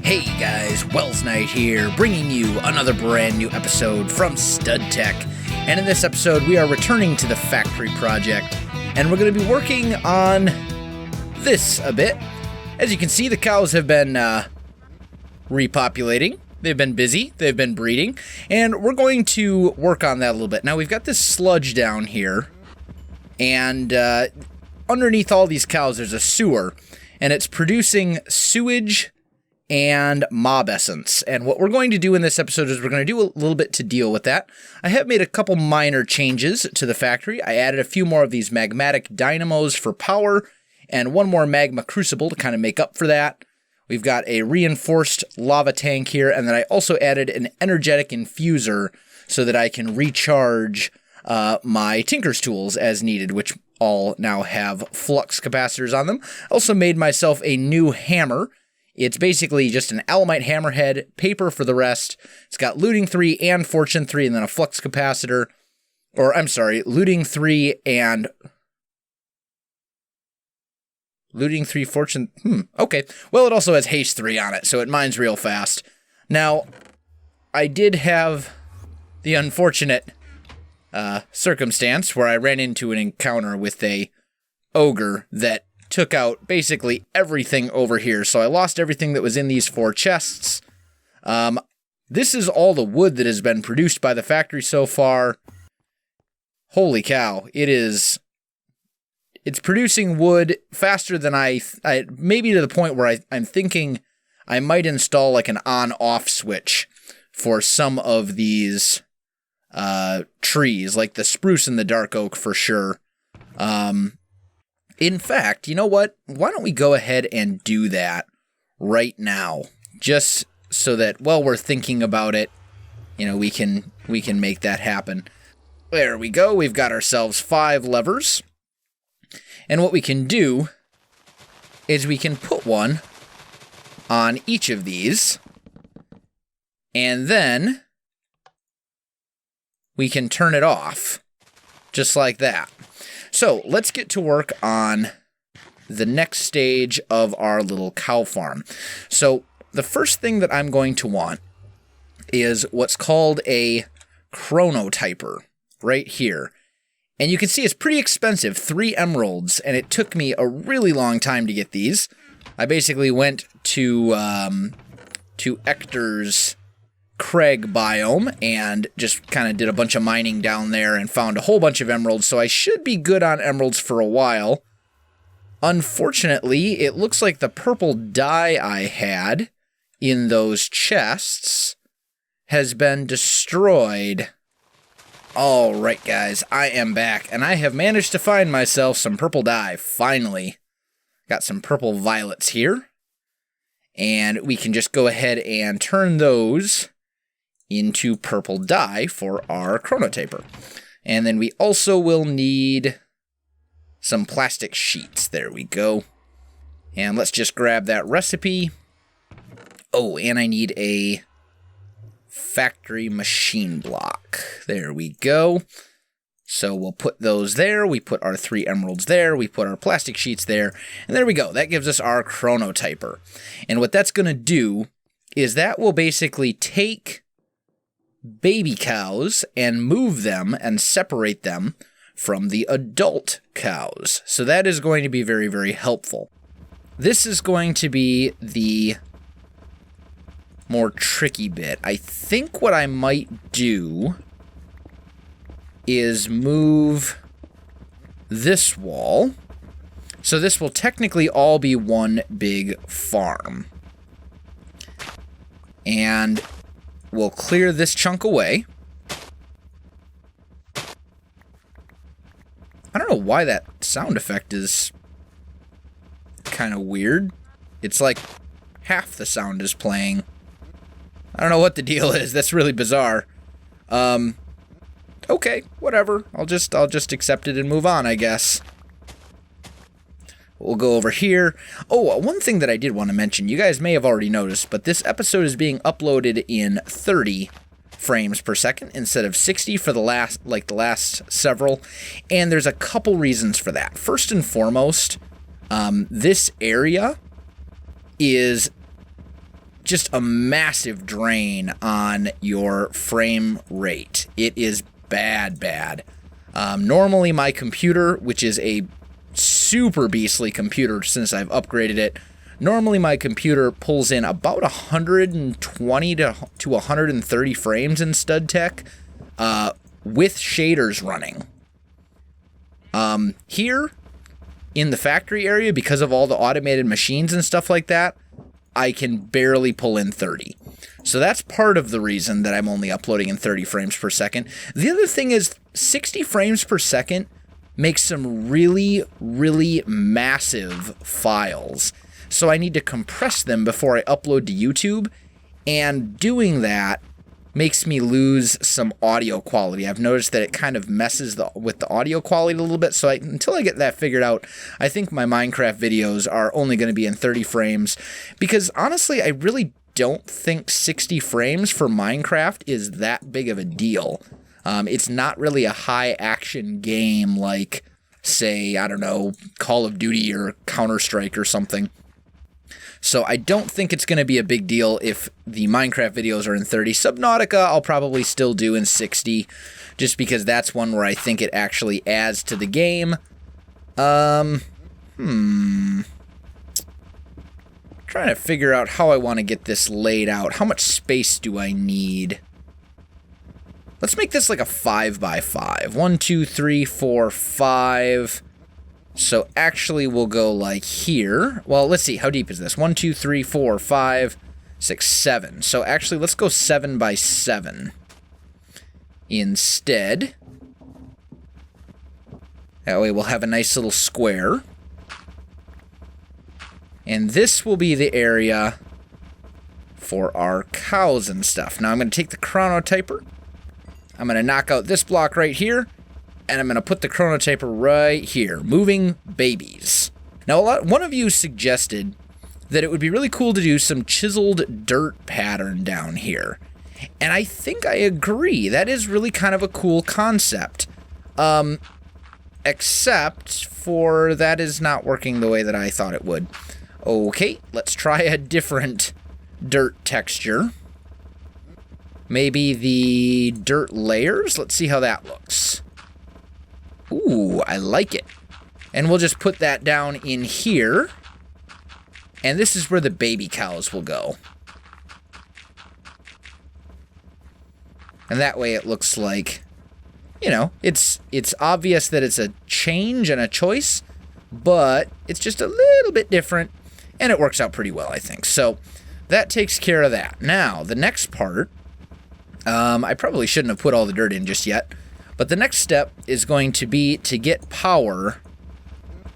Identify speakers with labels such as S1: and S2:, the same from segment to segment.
S1: Hey guys, Welsknight here, bringing you another brand new episode from StudTech. And in this episode, we are returning to the factory project, and we're going to be working on this a bit. As you can see, the cows have been repopulating. They've been busy, they've been breeding, and we're going to work on that a little bit. Now, we've got this sludge down here, and underneath all these cows, there's a sewer, and it's producing sewage and mob essence. And what we're going to do in this episode is we're going to do a little bit to deal with that. I have made a couple minor changes to the factory. I added a few more of these magmatic dynamos for power and one more magma crucible to kind of make up for that. We've got a reinforced lava tank here, and then I also added an energetic infuser so that I can recharge my tinker's tools as needed, which all now have flux capacitors on them. Also made myself a new hammer. It's basically just an alamite hammerhead, paper for the rest. It's got looting 3 and fortune 3, and then a flux capacitor. Or, I'm sorry, looting 3 and... Looting 3, fortune... okay. Well, it also has haste 3 on it, so it mines real fast. Now, I did have the unfortunate circumstance where I ran into an encounter with a ogre that took out basically everything over here. So I lost everything that was in these 4 chests. This is all the wood that has been produced by the factory so far. Holy cow. It's producing wood faster than I maybe to the point where I'm thinking I might install like an on-off switch for some of these trees, like the spruce and the dark oak for sure. In fact, you know what? Why don't we go ahead and do that right now? Just so that while we're thinking about it, you know, we can make that happen. There we go. We've got ourselves 5 levers. And what we can do is we can put one on each of these. And then we can turn it off just like that. So let's get to work on the next stage of our little cow farm. So the first thing that I'm going to want is what's called a Chronotype Er right here. And you can see it's pretty expensive, 3 emeralds, and it took me a really long time to get these. I basically went to Ector's Craig biome and just kind of did a bunch of mining down there and found a whole bunch of emeralds, so I should be good on emeralds for a while. Unfortunately, it looks like the purple dye I had in those chests has been destroyed. Alright guys, I am back, and I have managed to find myself some purple dye, finally. Got some purple violets here, and we can just go ahead and turn those into purple dye for our Chronotype Er. And then we also will need some plastic sheets. There we go. And let's just grab that recipe. Oh, and I need a factory machine block. There we go. So we'll put those there. We put our 3 emeralds there. We put our plastic sheets there. And there we go. That gives us our Chronotype Er. And what that's going to do is that will basically take baby cows and move them and separate them from the adult cows. So that is going to be very, very helpful. This is going to be the more tricky bit. I think what I might do is move this wall. So this will technically all be one big farm. And we'll clear this chunk away. I don't know why that sound effect is kind of weird. It's like half the sound is playing. I don't know what the deal is. That's really bizarre. Okay, whatever. I'll just accept it and move on, I guess. We'll go over here. Oh, one thing that I did want to mention, you guys may have already noticed, but this episode is being uploaded in 30 frames per second instead of 60 for the last several, and there's a couple reasons for that. First and foremost, this area is just a massive drain on your frame rate. It is bad. Normally my computer, which is a super beastly computer since I've upgraded it, normally my computer pulls in about 120 to 130 frames in StudTech with shaders running. Here in the factory area, because of all the automated machines and stuff like that, I can barely pull in 30. So that's part of the reason that I'm only uploading in 30 frames per second. The other thing is 60 frames per second makes some really, really massive files. So I need to compress them before I upload to YouTube, and doing that makes me lose some audio quality. I've noticed that it kind of messes with the audio quality a little bit, so until I get that figured out, I think my Minecraft videos are only going to be in 30 frames, because honestly, I really don't think 60 frames for Minecraft is that big of a deal. It's not really a high-action game like, say, I don't know, Call of Duty or Counter-Strike or something. So I don't think it's going to be a big deal if the Minecraft videos are in 30. Subnautica I'll probably still do in 60, just because that's one where I think it actually adds to the game. Trying to figure out how I want to get this laid out. How much space do I need? Let's make this like a 5x5. 1, 2, 3, 4, 5. So actually we'll go like here. Well, let's see. How deep is this? 1, 2, 3, 4, 5, 6, 7. So actually let's go 7x7 instead. That way we'll have a nice little square. And this will be the area for our cows and stuff. Now I'm going to take the Chronotype Er. I'm going to knock out this block right here, and I'm going to put the Chronotype Er right here, moving babies. Now, one of you suggested that it would be really cool to do some chiseled dirt pattern down here. And I think I agree. That is really kind of a cool concept. Except for that is not working the way that I thought it would. Okay, let's try a different dirt texture. Maybe the dirt layers? Let's see how that looks. Ooh, I like it. And we'll just put that down in here. And this is where the baby cows will go. And that way it looks like, you know, it's obvious that it's a change and a choice, but it's just a little bit different, and it works out pretty well, I think. So that takes care of that. Now, the next part, I probably shouldn't have put all the dirt in just yet, but the next step is going to be to get power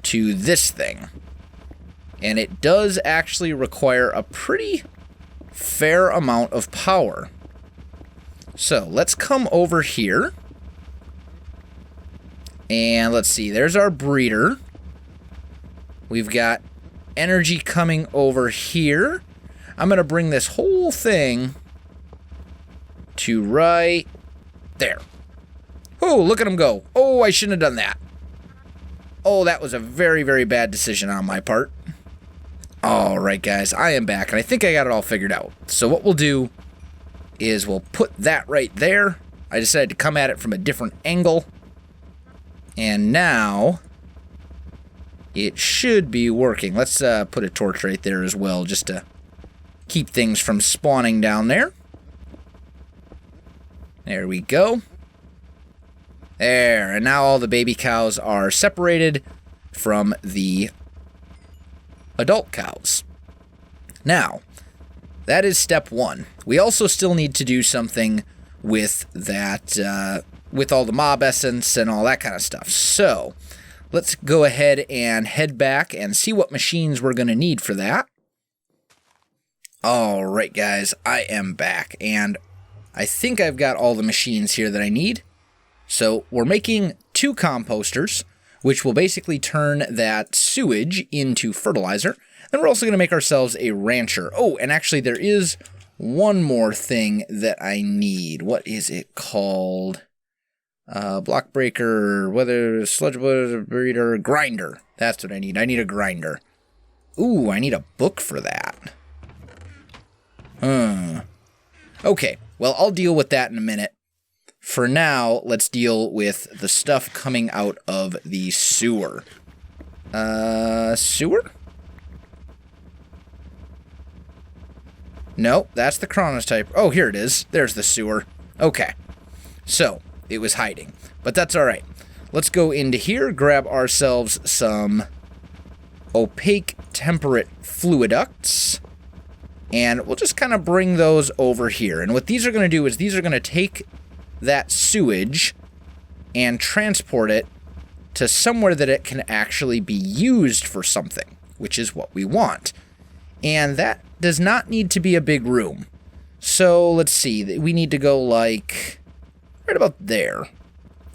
S1: to this thing. And it does actually require a pretty fair amount of power. So let's come over here. And let's see, there's our breeder. We've got energy coming over here. I'm going to bring this whole thing to right there. Oh, look at him go. Oh, I shouldn't have done that. Oh, that was a very, very bad decision on my part. All right, guys, I am back, and I think I got it all figured out. So what we'll do is we'll put that right there. I decided to come at it from a different angle. And now it should be working. Let's put a torch right there as well, just to keep things from spawning down there. There we go. There, and now all the baby cows are separated from the adult cows. Now, that is step one. We also still need to do something with that, with all the mob essence and all that kind of stuff. So, let's go ahead and head back and see what machines we're going to need for that. All right, guys, I am back, and I think I've got all the machines here that I need. So we're making 2 composters, which will basically turn that sewage into fertilizer. Then we're also going to make ourselves a rancher. Oh, and actually there is one more thing that I need. What is it called? Block breaker, weather, sludge breeder, grinder. That's what I need. I need a grinder. Ooh, I need a book for that. Okay, well, I'll deal with that in a minute. For now, let's deal with the stuff coming out of the sewer. Sewer? No, that's the Chronotype. Oh, here it is. There's the sewer. Okay. So, it was hiding. But that's alright. Let's go into here, grab ourselves some opaque temperate fluiducts, and we'll just kind of bring those over here. And what these are going to do is these are going to take that sewage and transport it to somewhere that it can actually be used for something, which is what we want. And that does not need to be a big room. So let's see, we need to go like right about there,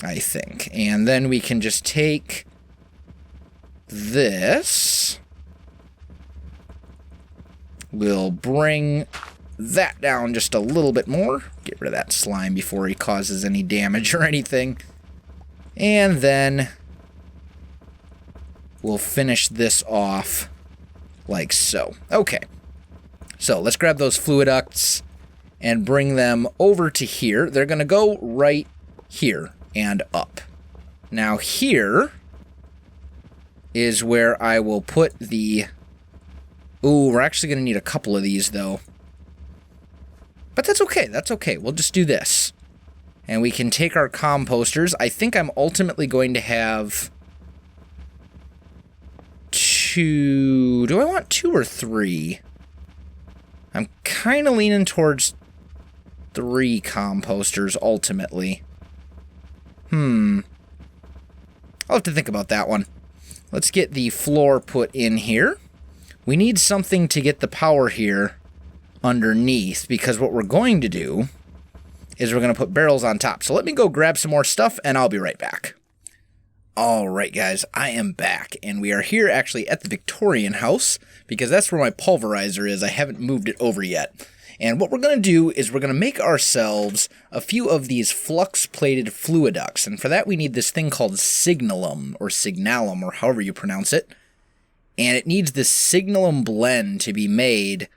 S1: I think. And then we can just take this. We'll bring that down just a little bit more. Get rid of that slime before he causes any damage or anything. And then we'll finish this off like so. Okay. So let's grab those fluiducts and bring them over to here. They're going to go right here and up. Now here is where I will put the... Ooh, we're actually going to need a couple of these, though. But that's okay. That's okay. We'll just do this. And we can take our composters. I think I'm ultimately going to have... two... Do I want 2 or 3? I'm kind of leaning towards 3 composters, ultimately. I'll have to think about that one. Let's get the floor put in here. We need something to get the power here underneath, because what we're going to do is we're going to put barrels on top. So let me go grab some more stuff, and I'll be right back. Alright guys, I am back, and we are here actually at the Victorian house, because that's where my pulverizer is. I haven't moved it over yet. And what we're going to do is we're going to make ourselves a few of these flux-plated fluiducts, and for that we need this thing called signalum, or however you pronounce it. And it needs this signalum blend to be made,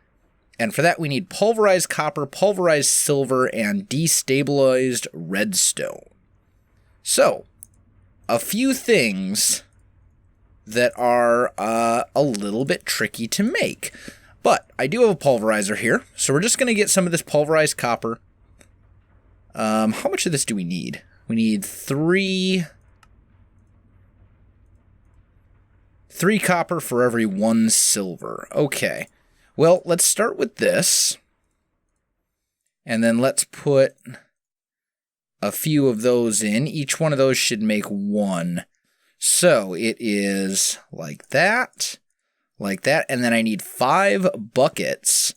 S1: and for that we need pulverized copper, pulverized silver, and destabilized redstone. So, a few things that are a little bit tricky to make. But I do have a pulverizer here, so we're just going to get some of this pulverized copper. How much of this do we need? We need 3 copper for every 1 silver. Okay. Well, let's start with this. And then let's put a few of those in. Each one of those should make 1. So it is like that, and then I need 5 buckets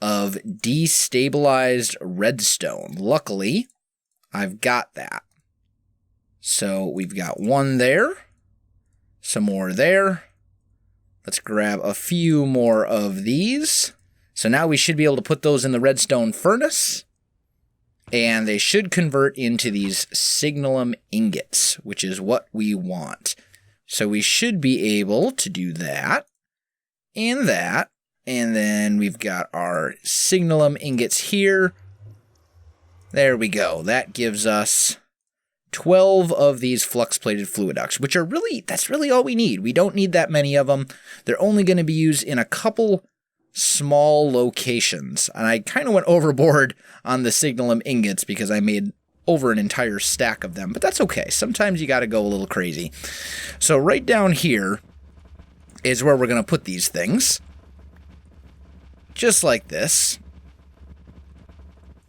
S1: of destabilized redstone. Luckily, I've got that. So we've got 1 there, some more there. Let's grab a few more of these. So now we should be able to put those in the redstone furnace. And they should convert into these signalum ingots, which is what we want. So we should be able to do that, and then we've got our signalum ingots here. There we go. That gives us 12 of these flux-plated fluiducts, which are really, that's really all we need. We don't need that many of them. They're only going to be used in a couple small locations, and I kind of went overboard on the signalum ingots because I made over an entire stack of them, but that's okay. Sometimes you got to go a little crazy. So right down here is where we're going to put these things, just like this.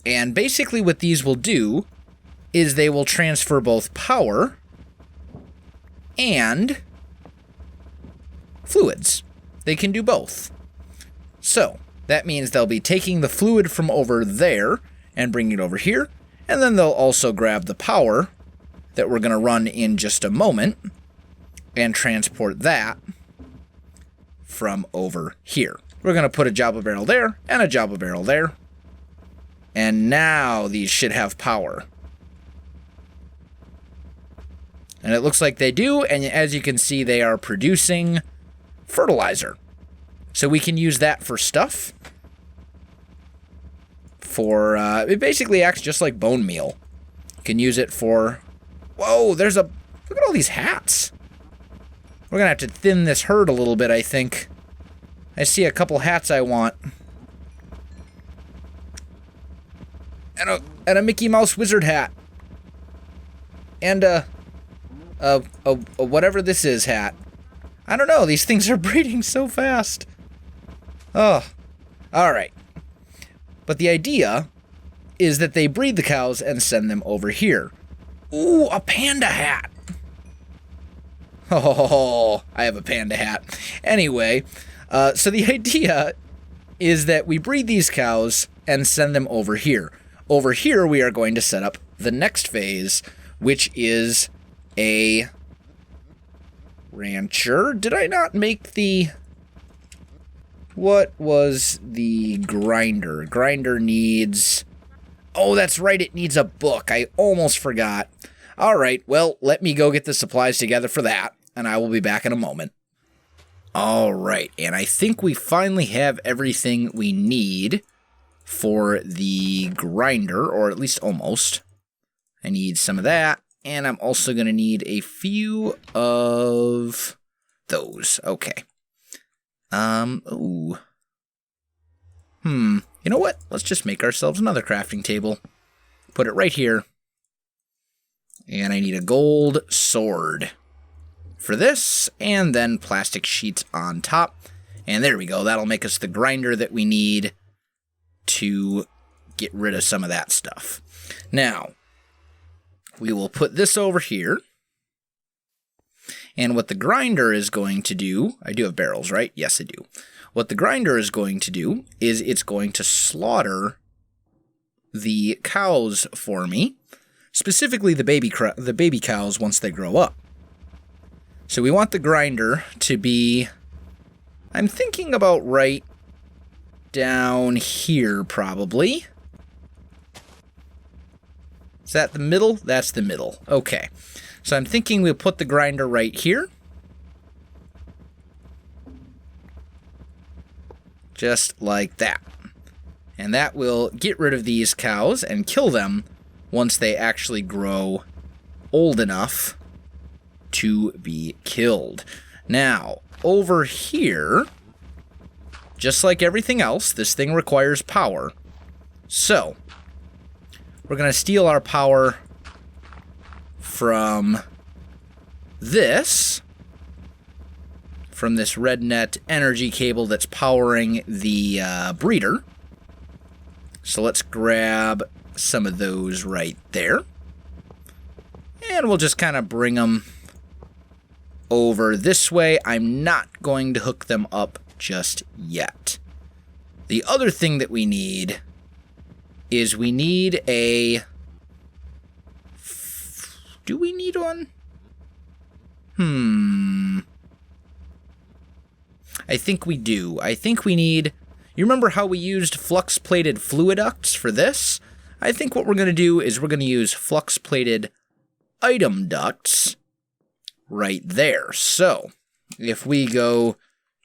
S1: And basically what these will do is they will transfer both power and fluids. They can do both. So, that means they'll be taking the fluid from over there and bringing it over here, and then they'll also grab the power that we're going to run in just a moment and transport that from over here. We're going to put a Java barrel there and a Java barrel there, and now these should have power. And it looks like they do, and as you can see, they are producing fertilizer. So we can use that for stuff. for, it basically acts just like bone meal. You can use it for, whoa, look at all these hats. We're gonna have to thin this herd a little bit, I think. I see a couple hats I want. And a Mickey Mouse wizard hat. And a whatever this is hat. I don't know, these things are breeding so fast. Oh, alright. But the idea is that they breed the cows and send them over here. Ooh, a panda hat. Oh, I have a panda hat. Anyway, so the idea is that we breed these cows and send them over here. Over here, we are going to set up the next phase, which is a rancher. Did I not make the... What was the grinder? Grinder needs... Oh, that's right, it needs a book. I almost forgot. All right, well, let me go get the supplies together for that, and I will be back in a moment. All right, and I think we finally have everything we need for the grinder, or at least almost. I need some of that, and I'm also going to need a few of those. Okay. Ooh. You know what? Let's just make ourselves another crafting table. Put it right here. And I need a gold sword for this, and then plastic sheets on top. And there we go. That'll make us the grinder that we need to get rid of some of that stuff. Now, we will put this over here. And what the grinder is going to do, I do have barrels, right? Yes, I do. What the grinder is going to do is it's going to slaughter the cows for me, specifically the baby cows once they grow up. So we want the grinder to be, I'm thinking about right down here probably. Is that the middle? That's the middle. Okay. So I'm thinking we'll put the grinder right here. Just like that. And that will get rid of these cows and kill them once they actually grow old enough to be killed. Now, over here, just like everything else, this thing requires power. So, we're going to steal our power from this red net energy cable that's powering the breeder. So let's grab some of those right there. And we'll just kind of bring them over this way. I'm not going to hook them up just yet. The other thing that we need is we need a... Do we need one? I think we do. I think we need... You remember how we used flux-plated fluiducts for this? I think what we're going to do is we're going to use flux-plated item ducts right there. So, if we go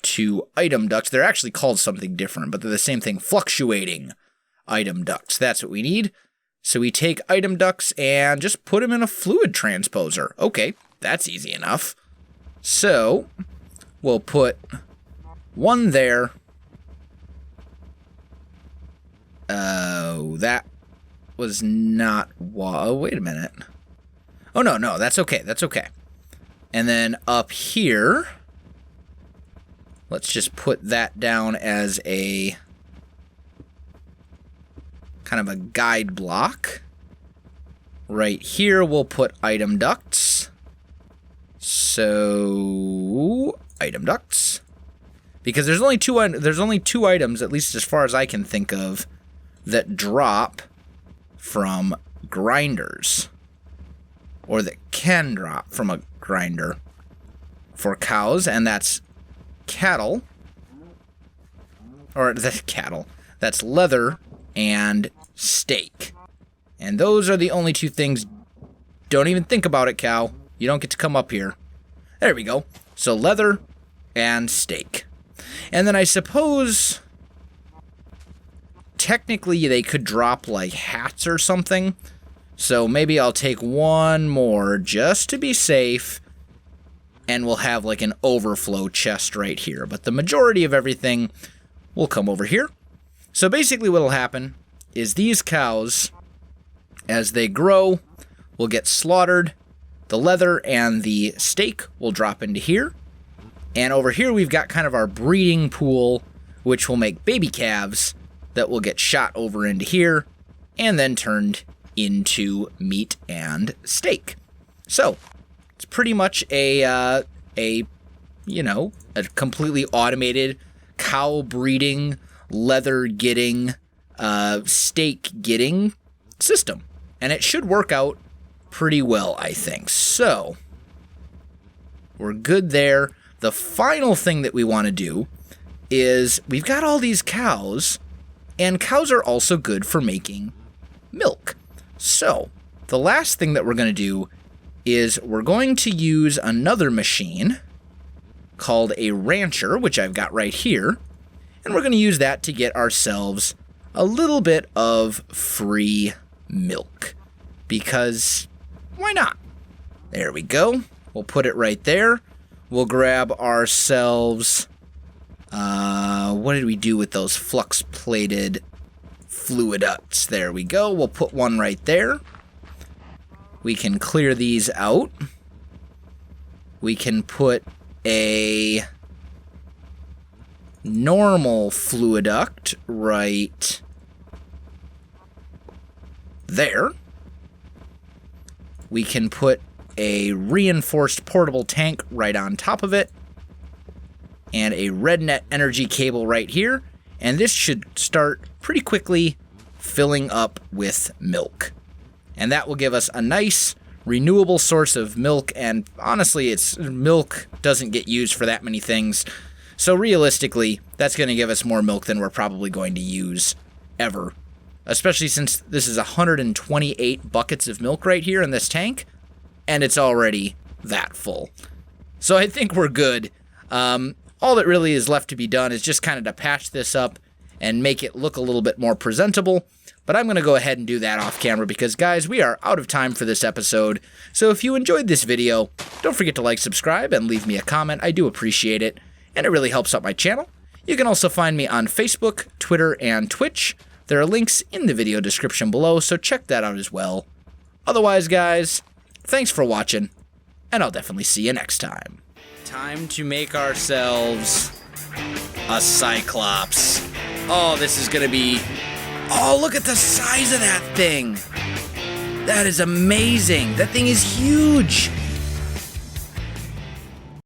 S1: to item ducts, they're actually called something different, but they're the same thing. Fluctuating item ducts. That's what we need. So we take item ducts and just put them in a fluid transposer. Okay, that's easy enough. So, we'll put one there. Oh, that was not... Oh, wait a minute. Oh, no, that's okay, that's okay. And then up here, let's just put that down as a kind of a guide block. Right here, we'll put item ducts. So, item ducts. Because there's only two items, at least as far as I can think of, that drop from grinders. Or that can drop from a grinder for cows, and that's cattle. Or the cattle. That's leather and steak. And those are the only two things. Don't even think about it, cow. You don't get to come up here. There we go. So leather and steak. And then I suppose technically they could drop like hats or something. So maybe I'll take one more just to be safe. And we'll have like an overflow chest right here. But the majority of everything will come over here. So basically what will happen is these cows, as they grow, will get slaughtered. The leather and the steak will drop into here. And over here we've got kind of our breeding pool, which will make baby calves that will get shot over into here and then turned into meat and steak. So it's pretty much a completely automated cow breeding, leather getting, steak getting system. And it should work out pretty well, I think. So we're good there. The final thing that we want to do is we've got all these cows, and cows are also good for making milk. So the last thing that we're going to do is we're going to use another machine called a rancher, which I've got right here, and we're going to use that to get ourselves a little bit of free milk, because why not? There we go. We'll put it right there. We'll grab ourselves, what did we do with those flux-plated fluiducts? There we go. We'll put one right there. We can clear these out. We can put a normal fluiduct right there. We can put a reinforced portable tank right on top of it, and a RedNet energy cable right here, and this should start pretty quickly filling up with milk. And that will give us a nice renewable source of milk, and honestly, milk doesn't get used for that many things, so realistically, that's going to give us more milk than we're probably going to use ever, especially since this is 128 buckets of milk right here in this tank, and it's already that full. So I think we're good. All that really is left to be done is just kind of to patch this up and make it look a little bit more presentable. But I'm going to go ahead and do that off camera because, guys, we are out of time for this episode. So if you enjoyed this video, don't forget to like, subscribe, and leave me a comment. I do appreciate it, and it really helps out my channel. You can also find me on Facebook, Twitter, and Twitch. There are links in the video description below, so check that out as well. Otherwise, guys, thanks for watching, and I'll definitely see you next time. Time to make ourselves a Cyclops. Oh, this is going to be... Oh, look at the size of that thing. That is amazing. That thing is huge.